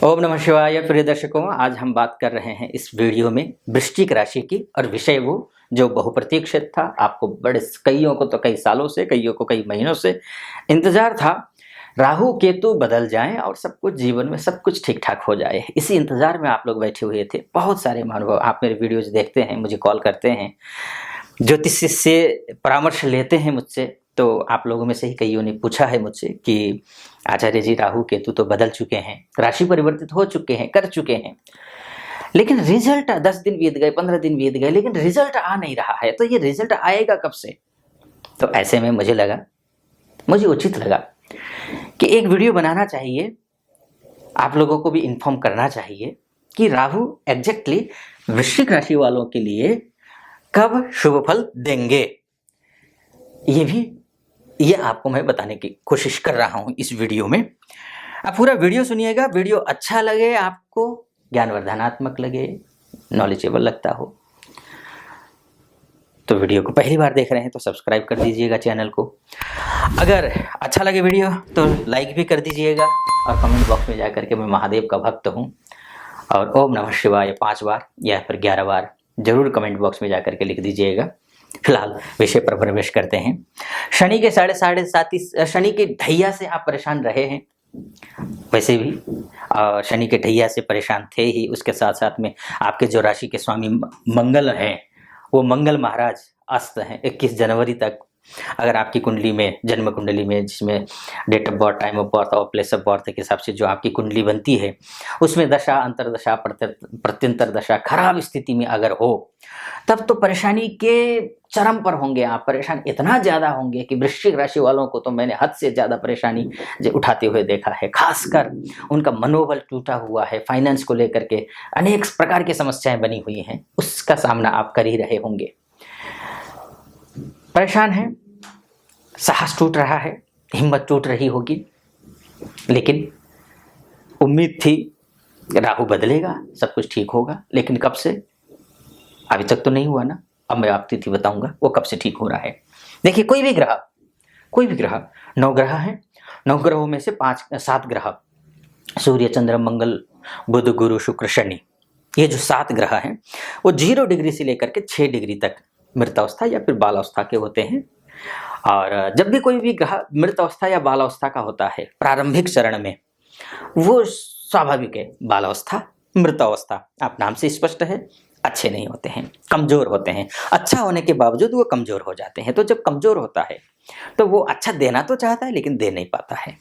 ओम नमः शिवाय। प्रिय दर्शकों, आज हम बात कर रहे हैं इस वीडियो में वृश्चिक राशि की, और विषय वो जो बहुप्रतीक्षित था। आपको बड़े कईयों को तो कई सालों से, कईयों को कई महीनों से इंतजार था। राहु केतु बदल जाएं और सब कुछ जीवन में सब कुछ ठीक ठाक हो जाए, इसी इंतजार में आप लोग बैठे हुए थे। बहुत सारे महानुभाव आप मेरे वीडियोज देखते हैं, मुझे कॉल करते हैं, ज्योतिष से परामर्श लेते हैं मुझसे। तो आप लोगों में से ही कईयों ने पूछा है मुझसे कि आचार्य जी, राहु केतु तो बदल चुके हैं, राशि परिवर्तित हो चुके हैं, कर चुके हैं, लेकिन रिजल्ट 10 दिन बीत गए, 15 दिन बीत गए, लेकिन रिजल्ट आ नहीं रहा है। तो ये रिजल्ट आएगा कब से? तो ऐसे में मुझे उचित लगा कि एक वीडियो बनाना चाहिए, आप लोगों को भी इन्फॉर्म करना चाहिए कि राहु एग्जैक्टली वृश्चिक राशि वालों के लिए कब शुभ फल देंगे। ये आपको मैं बताने की कोशिश कर रहा हूं इस वीडियो में। आप पूरा वीडियो सुनिएगा। वीडियो अच्छा लगे, आपको ज्ञानवर्धनात्मक लगे, नॉलेजेबल लगता हो, तो वीडियो को पहली बार देख रहे हैं तो सब्सक्राइब कर दीजिएगा चैनल को। अगर अच्छा लगे वीडियो तो लाइक भी कर दीजिएगा, और कमेंट बॉक्स में जाकर के मैं महादेव का भक्त हूँ और ओम नमः शिवाय 5 बार या फिर 11 बार जरूर कमेंट बॉक्स में जाकर के लिख दीजिएगा। फिलहाल विषय पर प्रवेश करते हैं। शनि के साढ़े सात शनि के ढैया से आप परेशान रहे हैं, वैसे भी शनि के ढैया से परेशान थे ही। उसके साथ साथ में आपके जो राशि के स्वामी मंगल हैं, वो मंगल महाराज अस्त हैं 21 जनवरी तक। अगर आपकी कुंडली में, जन्म कुंडली में, जिसमें date of birth, time of birth और प्लेस ऑफ बर्थ के हिसाब से जो आपकी कुंडली बनती है, उसमें दशा, अंतरदशा, प्रत्यंतर दशा खराब स्थिति में अगर हो, तब तो परेशानी के चरम पर होंगे आप। परेशान इतना ज्यादा होंगे कि वृश्चिक राशि वालों को तो मैंने हद से ज्यादा परेशानी उठाते हुए देखा है। खासकर उनका मनोबल टूटा हुआ है, फाइनेंस को लेकर के अनेक प्रकार की समस्याएं बनी हुई हैं, उसका सामना आप कर ही रहे होंगे। परेशान है, साहस टूट रहा है, हिम्मत टूट रही होगी, लेकिन उम्मीद थी राहु बदलेगा, सब कुछ ठीक होगा, लेकिन कब से? अभी तक तो नहीं हुआ ना। अब मैं आपको तिथि बताऊंगा वो कब से ठीक हो रहा है। देखिए, कोई भी ग्रह 9 ग्रह हैं। 9 ग्रहों में से 7 ग्रह, सूर्य, चंद्र, मंगल, बुध, गुरु, शुक्र, शनि, ये जो 7 ग्रह हैं वो 0 डिग्री से लेकर के 6 डिग्री तक मृतावस्था या फिर बालावस्था के होते हैं। और जब भी कोई भी ग्रह मृतावस्था या बालावस्था का होता है प्रारंभिक चरण में, वो स्वाभाविक है। बालावस्था, मृतावस्था, आप नाम से स्पष्ट है, अच्छे नहीं होते हैं, कमजोर होते हैं। अच्छा होने के बावजूद वो कमजोर हो जाते हैं। तो जब कमजोर होता है तो वो अच्छा देना तो चाहता है, लेकिन दे नहीं पाता है।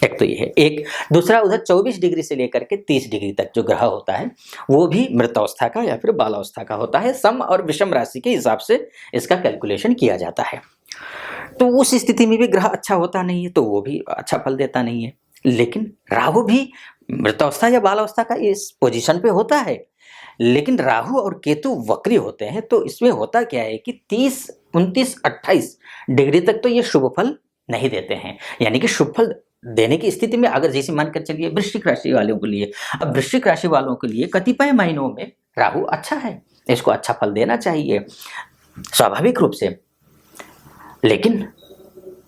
एक तो ये है। एक दूसरा, उधर 24 डिग्री से लेकर के 30 डिग्री तक जो ग्रह होता है वो भी मृतावस्था का या फिर बालावस्था का होता है। सम और विषम राशि के हिसाब से इसका कैलकुलेशन किया जाता है। तो उस स्थिति में भी ग्रह अच्छा होता नहीं है, तो वो भी अच्छा फल देता नहीं है। लेकिन राहु भी मृतावस्था या बालावस्था का इस पोजीशन पे होता है, लेकिन राहु और केतु वक्री होते हैं। तो इसमें होता क्या है कि 30, 29, 28 डिग्री तक तो ये शुभ फल नहीं देते हैं। यानी कि शुभ फल देने की स्थिति में, अगर जैसे मानकर चलिए वृश्चिक राशि वालों के लिए, अब वृश्चिक राशि वालों के लिए कतिपय महीनों में राहु अच्छा है, इसको अच्छा फल देना चाहिए स्वाभाविक रूप से, लेकिन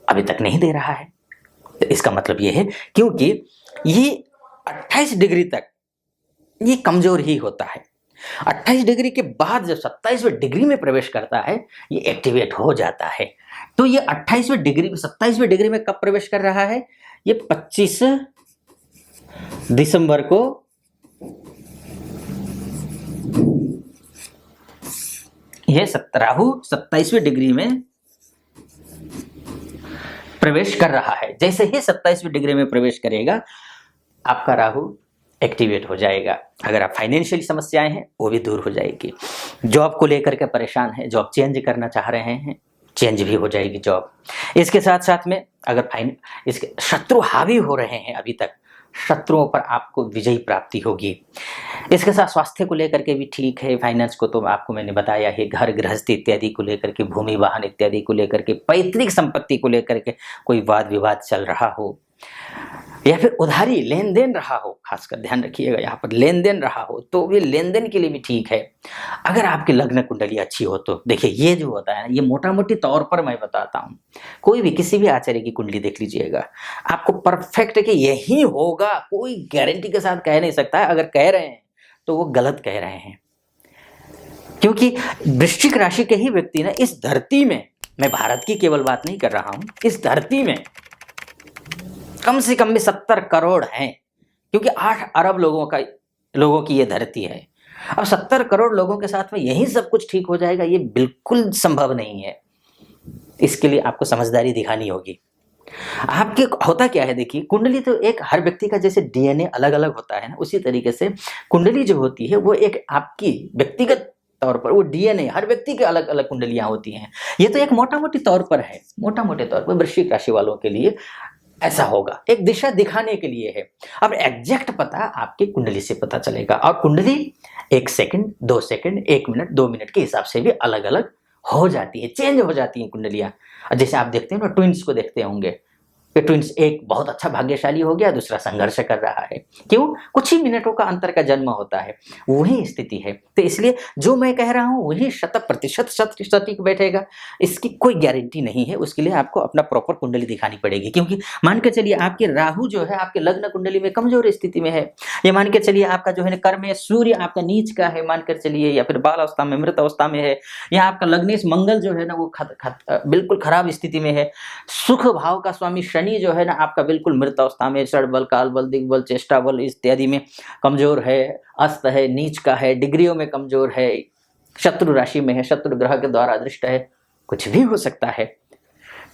अभी तक नहीं दे रहा है। तो इसका मतलब ये है क्योंकि ये 28 डिग्री तक ये कमजोर ही होता है। 28 डिग्री के बाद जब 27वें डिग्री में प्रवेश करता है, ये एक्टिवेट हो जाता है। तो ये 28वें डिग्री, 27वें डिग्री में कब प्रवेश कर रहा है? ये 25 दिसंबर को ये राहु 27वें डिग्री में प्रवेश कर रहा है। जैसे ही 27वें डिग्री में प्रवेश करेगा, आपका राहु एक्टिवेट हो जाएगा। अगर आप फाइनेंशियल समस्याएं हैं वो भी दूर हो जाएगी। जॉब को लेकर के परेशान है, जॉब चेंज करना चाह रहे हैं, चेंज भी हो जाएगी जॉब। इसके साथ साथ में अगर इसके शत्रु हावी हो रहे हैं अभी तक, शत्रुओं पर आपको विजयी प्राप्ति होगी। इसके साथ स्वास्थ्य को लेकर के भी ठीक है। फाइनेंस को तो आपको मैंने बताया है, घर गृहस्थी इत्यादि को लेकर के, भूमि वाहन इत्यादि को लेकर के, पैतृक संपत्ति को लेकर के कोई वाद विवाद चल रहा हो, या फिर उधारी लेन देन रहा हो, खासकर ध्यान रखिएगा यहाँ पर लेन देन रहा हो तो भी लेन देन के लिए भी ठीक है। अगर आपकी लग्न कुंडली अच्छी हो तो देखिए ये जो होता है ना, ये मोटा मोटी तौर पर मैं बताता हूँ, कोई भी किसी भी आचार्य की कुंडली देख लीजिएगा, आपको परफेक्ट कि यही होगा कोई गारंटी के साथ कह नहीं सकता है। अगर कह रहे हैं तो वो गलत कह रहे हैं, क्योंकि वृश्चिक राशि के ही व्यक्ति ना इस धरती में, मैं भारत की केवल बात नहीं कर रहा हूं, इस धरती में कम से कम भी 70 करोड़ हैं, क्योंकि 8 अरब लोगों की ये धरती है। अब 70 करोड़ लोगों के साथ में यही सब कुछ ठीक हो जाएगा, ये बिल्कुल संभव नहीं है। इसके लिए आपको समझदारी दिखानी होगी। आपके होता क्या है, देखिए कुंडली तो एक हर व्यक्ति का जैसे डीएनए अलग अलग होता है ना, उसी तरीके से कुंडली जो होती है वो एक आपकी व्यक्तिगत तौर पर, वो डीएनए हर व्यक्ति के अलग अलग कुंडलियां होती हैं। ये तो एक मोटा मोटी तौर पर है, मोटा मोटे तौर पर वृश्चिक राशि वालों के लिए ऐसा होगा, एक दिशा दिखाने के लिए है। अब एग्जैक्ट पता आपकी कुंडली से पता चलेगा, और कुंडली 1 सेकंड 2 सेकंड 1 मिनट 2 मिनट के हिसाब से भी अलग अलग हो जाती है, चेंज हो जाती है कुंडलियां। जैसे आप देखते हैं ना, ट्विंस को देखते होंगे कि ट्विंस एक बहुत अच्छा भाग्यशाली हो गया, दूसरा संघर्ष कर रहा है। क्यों? कुछ ही मिनटों का अंतर का जन्म होता है, वही स्थिति है। तो इसलिए जो मैं कह रहा हूं वही 100% सटीक बैठेगा, इसकी कोई गारंटी नहीं है। उसके लिए आपको अपना प्रॉपर कुंडली दिखानी पड़ेगी, क्योंकि मान के चलिए आपके राहु जो है आपके लग्न कुंडली में कमजोर स्थिति में है, या मान के चलिए आपका जो है कर्म में सूर्य आपका नीच का है, मान कर चलिए, या फिर बाल अवस्था में मृत अवस्था में है, या आपका लग्नेश मंगल जो है ना वो बिल्कुल खराब स्थिति में है, सुख भाव का स्वामी शनि जो है ना आपका बिल्कुल मृत अवस्था में, षड बल काल बल दिग्बल चेष्टा बल इत्यादि में कमजोर है, अस्त है, नीच का है, डिग्रियों में कमजोर है, शत्रु राशि में है, शत्रु ग्रह के द्वारा अदृष्ट है, कुछ भी हो सकता है।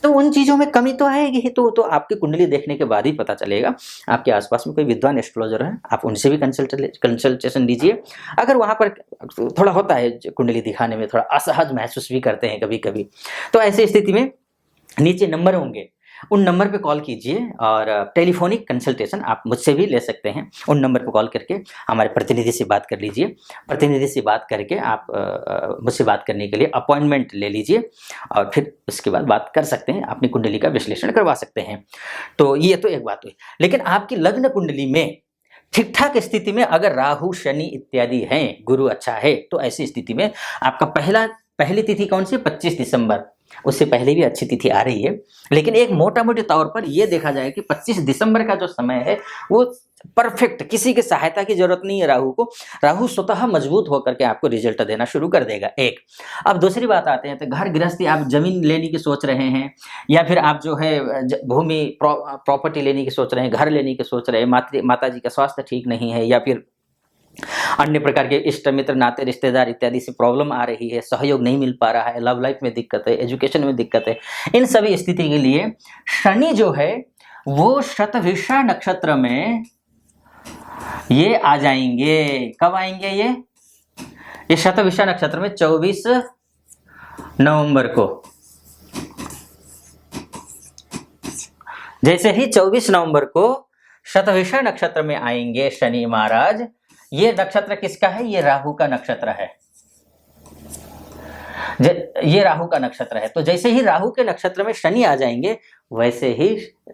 तो उन चीजों में कमी तो आएगी ही, तो आपकी कुंडली देखने के बाद ही पता चलेगा। आपके आसपास में कोई विद्वान एस्ट्रोलॉजर है, आप उनसे भी कंसल्टेशन लीजिए। अगर वहां पर थोड़ा होता है कुंडली दिखाने में थोड़ा असहज महसूस भी करते हैं कभी कभी, तो ऐसी स्थिति में नीचे नंबर होंगे, उन नंबर पे कॉल कीजिए, और टेलीफोनिक कंसल्टेशन आप मुझसे भी ले सकते हैं। उन नंबर पे कॉल करके हमारे प्रतिनिधि से बात कर लीजिए, प्रतिनिधि से बात करके आप मुझसे बात करने के लिए अपॉइंटमेंट ले लीजिए, और फिर उसके बाद बात कर सकते हैं, अपनी कुंडली का विश्लेषण करवा सकते हैं। तो ये तो एक बात हुई। लेकिन आपकी लग्न कुंडली में ठीक ठाक स्थिति में अगर राहु शनि इत्यादि हैं, गुरु अच्छा है, तो ऐसी स्थिति में आपका पहली तिथि कौन सी? 25 दिसंबर। उससे पहले भी अच्छी तिथि आ रही है, लेकिन एक मोटा मोटे तौर पर यह देखा जाए कि 25 दिसंबर का जो समय है वो परफेक्ट, किसी की सहायता की जरूरत नहीं है राहु को। राहु स्वतः मजबूत होकर के आपको रिजल्ट देना शुरू कर देगा। एक अब दूसरी बात आते हैं, तो घर गृहस्थी, आप जमीन लेने की सोच रहे हैं, या फिर आप जो है भूमि प्रॉपर्टी लेने की सोच रहे हैं, घर लेने की सोच रहे हैं, माता जी का स्वास्थ्य ठीक नहीं है, या फिर अन्य प्रकार के इष्ट मित्र नाते रिश्तेदार इत्यादि से प्रॉब्लम आ रही है, सहयोग नहीं मिल पा रहा है, लव लाइफ में दिक्कत है, एजुकेशन में दिक्कत है, इन सभी स्थिति के लिए शनि जो है वो शतभिषा नक्षत्र में ये आ जाएंगे। कब आएंगे ये शतभिषा नक्षत्र में 24 नवंबर को। जैसे ही 24 नवंबर को शतभिषा नक्षत्र में आएंगे शनि महाराज। ये नक्षत्र किसका है? ये राहु का नक्षत्र है। ये राहु का नक्षत्र है। तो जैसे ही राहु के नक्षत्र में शनि आ जाएंगे, वैसे ही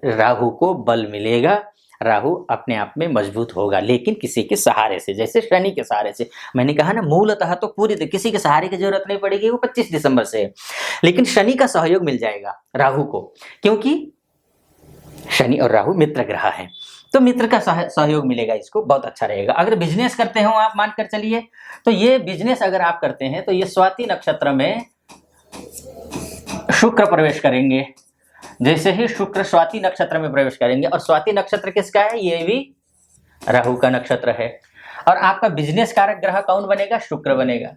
राहु को बल मिलेगा, राहु अपने आप में मजबूत होगा, लेकिन किसी के सहारे से, जैसे शनि के सहारे से। मैंने कहा ना, मूलतः तो पूरी किसी के सहारे की जरूरत नहीं पड़ेगी, वो 25 दिसंबर से है, लेकिन शनि का सहयोग मिल जाएगा राहु को, क्योंकि शनि और राहु मित्र ग्रह हैं, तो मित्र का सहयोग मिलेगा, इसको बहुत अच्छा रहेगा। अगर बिजनेस करते हो आप, मान कर चलिए, तो ये बिजनेस अगर आप करते हैं तो ये स्वाति नक्षत्र में शुक्र प्रवेश करेंगे। जैसे ही शुक्र स्वाति नक्षत्र में प्रवेश करेंगे, और स्वाति नक्षत्र किसका है? ये भी राहु का नक्षत्र है। और आपका बिजनेस कारक ग्रह कौन बनेगा? शुक्र बनेगा।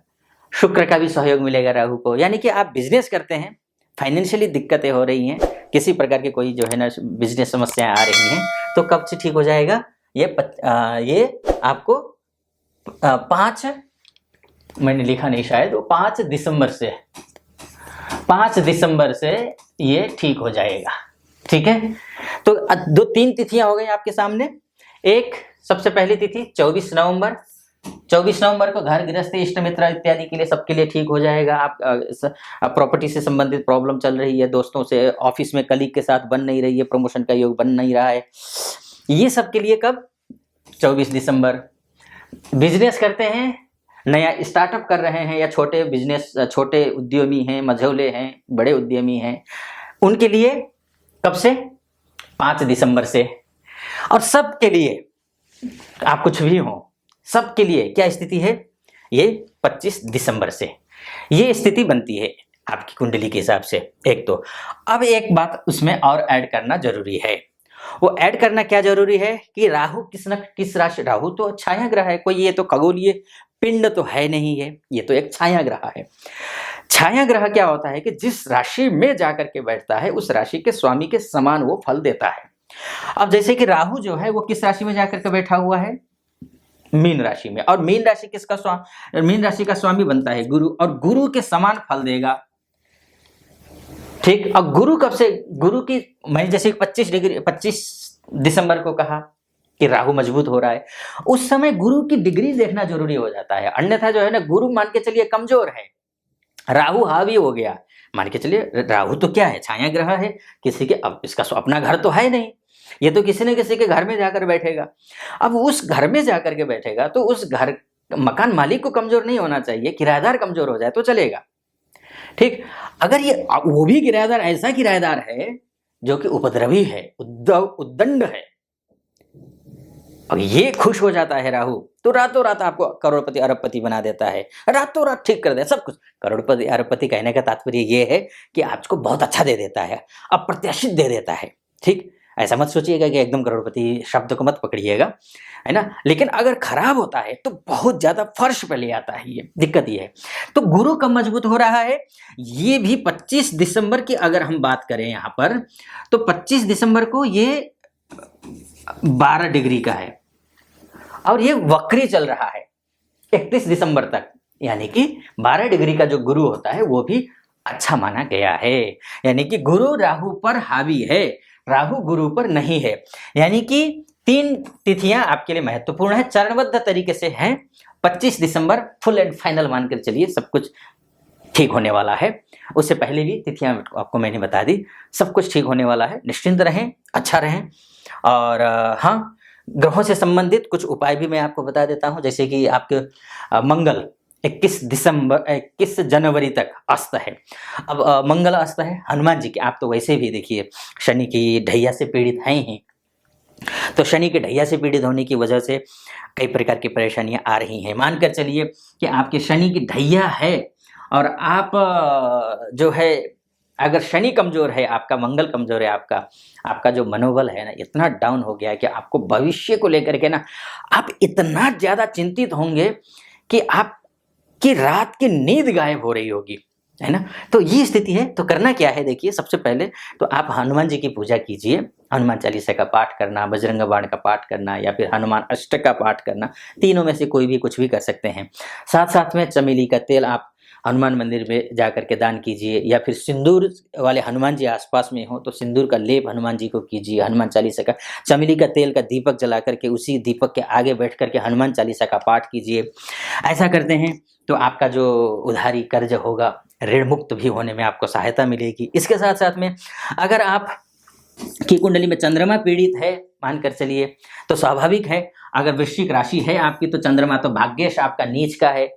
शुक्र का भी सहयोग मिलेगा राहु को। यानी कि आप बिजनेस करते हैं, फाइनेंशियली दिक्कतें हो रही हैं, किसी प्रकार की कोई जो है ना बिजनेस समस्याएं आ रही हैं, तो कब से ठीक हो जाएगा? ये आपको 5, मैंने लिखा नहीं शायद, वो 5 दिसंबर से, 5 दिसंबर से ये ठीक हो जाएगा। ठीक है, तो 2-3 तिथियां हो गई आपके सामने। एक सबसे पहली तिथि 24 नवंबर। 24 नवंबर को घर गृहस्थी इष्ट मित्र इत्यादि के लिए सबके लिए ठीक हो जाएगा। आप प्रॉपर्टी से संबंधित प्रॉब्लम चल रही है, दोस्तों से, ऑफिस में कलीग के साथ बन नहीं रही है, प्रमोशन का योग बन नहीं रहा है, ये सब के लिए कब? 24 दिसंबर। बिजनेस करते हैं, नया स्टार्टअप कर रहे हैं, या छोटे बिजनेस, छोटे उद्यमी हैं, मझौले हैं, बड़े उद्यमी हैं, उनके लिए कब से? 5 दिसंबर से। और सबके लिए, आप कुछ भी हो, सबके लिए क्या स्थिति है? ये 25 दिसंबर से ये स्थिति बनती है आपकी कुंडली के हिसाब से। एक तो अब एक बात उसमें और ऐड करना जरूरी है। वो ऐड करना क्या जरूरी है कि राहु किस राशि? राहु तो छाया ग्रह है, कोई ये तो खगोलीय पिंड तो है नहीं है, ये तो एक छाया ग्रह है। छाया ग्रह क्या होता है कि जिस राशि में जाकर के बैठता है उस राशि के स्वामी के समान वो फल देता है। अब जैसे कि राहु जो है वो किस राशि में जाकर के बैठा हुआ है? मीन राशि में। और मीन राशि मीन राशि का स्वामी बनता है गुरु, और गुरु के समान फल देगा। ठीक। अब गुरु कब से? गुरु की, मैं जैसे 25 दिसंबर को कहा कि राहु मजबूत हो रहा है, उस समय गुरु की डिग्री देखना जरूरी हो जाता है। अन्यथा जो है ना, गुरु मान के चलिए कमजोर है, राहु हावी हो गया, मान के चलिए राहु तो क्या है? छाया ग्रह है, किसी के अब इसका अपना घर तो है नहीं, ये तो किसी न किसी के घर में जाकर बैठेगा। अब उस घर में जाकर के बैठेगा तो उस घर मकान मालिक को कमजोर नहीं होना चाहिए, किराएदार कमजोर हो जाए तो चलेगा। ठीक। अगर ये वो भी किराएदार ऐसा किराएदार है जो कि उपद्रवी है, उद्दंड है, और ये खुश हो जाता है राहु, तो रातों रात आपको करोड़पति अरबपति बना देता है, रातों रात ठीक कर दे सब कुछ। करोड़पति अरबपति कहने का तात्पर्य ये है कि आपको बहुत अच्छा दे देता है, अप्रत्याशित दे देता है। ठीक। ऐसा मत सोचिएगा कि एकदम करोड़पति शब्द को मत पकड़िएगा, है ना। लेकिन अगर खराब होता है तो बहुत ज्यादा फर्श पे ले आता है, ये दिक्कत ये है। तो गुरु कब मजबूत हो रहा है? ये भी 25 दिसंबर की अगर हम बात करें यहाँ पर, तो 25 दिसंबर को ये 12 डिग्री का है, और ये वक्री चल रहा है 31 दिसंबर तक। यानी कि 12 डिग्री का जो गुरु होता है वो भी अच्छा माना गया है। यानी कि गुरु राहु पर हावी है, राहु गुरु पर नहीं है। यानी कि 3 तिथियां आपके लिए महत्वपूर्ण है, चरणबद्ध तरीके से हैं। 25 दिसंबर फुल एंड फाइनल मानकर चलिए, सब कुछ ठीक होने वाला है। उससे पहले भी तिथियां आपको मैंने बता दी, सब कुछ ठीक होने वाला है। निश्चिंत रहें, अच्छा रहें। और हाँ, ग्रहों से संबंधित कुछ उपाय भी मैं आपको बता देता हूं। जैसे कि आपके मंगल 21 जनवरी तक अस्त है। अब मंगल अस्त है हनुमान जी के, आप तो वैसे भी देखिए शनि की ढैया से पीड़ित हैं ही, तो शनि के ढैया से पीड़ित होने की वजह से कई प्रकार की परेशानियां आ रही हैं। मानकर चलिए कि आपके शनि की ढैया है, और आप जो है, अगर शनि कमजोर है, आपका मंगल कमजोर है, आपका जो मनोबल है ना इतना डाउन हो गया है कि आपको भविष्य को लेकर के ना आप इतना ज्यादा चिंतित होंगे कि आपकी रात की नींद गायब हो रही होगी, है ना। तो ये स्थिति है। तो करना क्या है, देखिए, सबसे पहले तो आप हनुमान जी की पूजा कीजिए। हनुमान चालीसा का पाठ करना, बजरंग बाण का पाठ करना, या फिर हनुमान अष्टक का पाठ करना, तीनों में से कोई भी कुछ भी कर सकते हैं। साथ साथ में चमेली का तेल आप हनुमान मंदिर में जा करके दान कीजिए, या फिर सिंदूर वाले हनुमान जी आसपास में हो तो सिंदूर का लेप हनुमान जी को कीजिए। हनुमान चालीसा का, चमेली का तेल का दीपक जला करके उसी दीपक के आगे बैठ करके हनुमान चालीसा का पाठ कीजिए। ऐसा करते हैं तो आपका जो उधारी कर्ज होगा, ऋण मुक्त भी होने में आपको सहायता मिलेगी। इसके साथ साथ में अगर आप की कुंडली में चंद्रमा पीड़ित है, मानकर चलिए, तो स्वाभाविक है, अगर वृश्चिक राशि है आपकी तो चंद्रमा तो भाग्येश आपका नीच का है।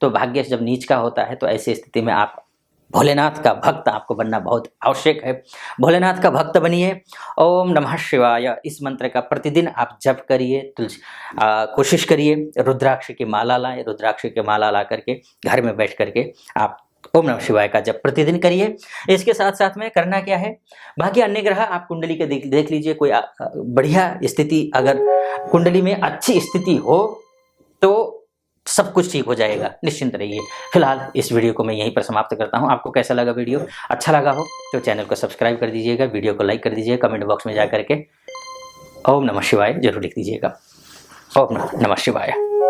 तो भाग्येश जब नीच का होता है तो ऐसी स्थिति में आप भोलेनाथ का भक्त आपको बनना बहुत आवश्यक है। भोलेनाथ का भक्त बनिए। ओम नमः शिवाय, इस मंत्र का प्रतिदिन आप जप करिए। कोशिश करिए रुद्राक्ष की माला लाएं, रुद्राक्ष की माला ला करके घर में बैठ करके आप ओम नमः शिवाय का जप प्रतिदिन करिए। इसके साथ साथ में करना क्या है, बाकी अन्य ग्रह आप कुंडली के देख लीजिए, कोई बढ़िया स्थिति, अगर कुंडली में अच्छी स्थिति हो तो सब कुछ ठीक हो जाएगा, निश्चिंत रहिए। फिलहाल इस वीडियो को मैं यहीं पर समाप्त करता हूं। आपको कैसा लगा वीडियो? अच्छा लगा हो तो चैनल को सब्सक्राइब कर दीजिएगा, वीडियो को लाइक कर दीजिएगा, कमेंट बॉक्स में जा करके ओम नमः शिवाय जरूर लिख दीजिएगा। ओम नमः शिवाय।